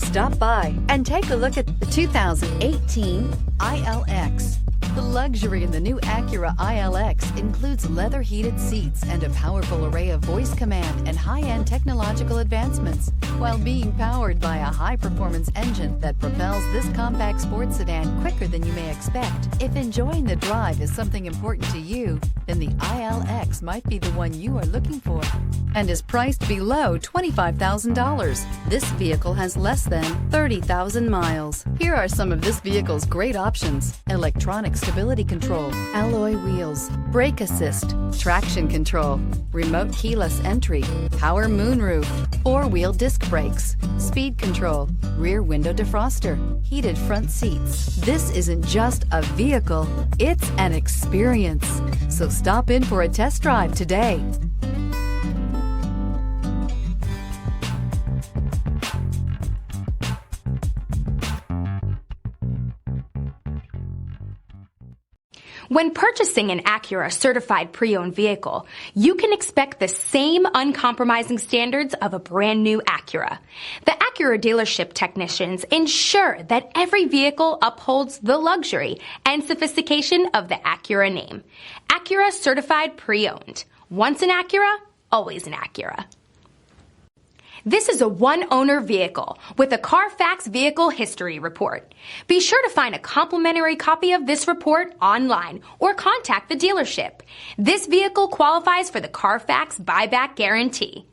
Stop by and take a look at the 2018 ILX. The luxury in the new Acura ILX includes leather heated seats and a powerful array of voice command and high-end technological advancements, while being powered by a high-performance engine that propels this compact sports sedan quicker than you may expect. If enjoying the drive is something important to you, then the ILX might be the one you are looking for, and is priced below $25,000. This vehicle has less than 30,000 miles. Here are some of this vehicle's great options: electronic stability control, alloy wheels, brake assist, traction control, remote keyless entry, power moonroof, four-wheel disc brakes, speed control, rear window defroster, heated front seats. This isn't just a vehicle, it's an experience. So stop in for a test drive today. When purchasing an Acura certified pre-owned vehicle, you can expect the same uncompromising standards of a brand new Acura. The Acura dealership technicians ensure that every vehicle upholds the luxury and sophistication of the Acura name. Acura certified pre-owned. Once an Acura, always an Acura. This is a one-owner vehicle with a Carfax Vehicle History Report. Be sure to find a complimentary copy of this report online or contact the dealership. This vehicle qualifies for the Carfax Buyback Guarantee.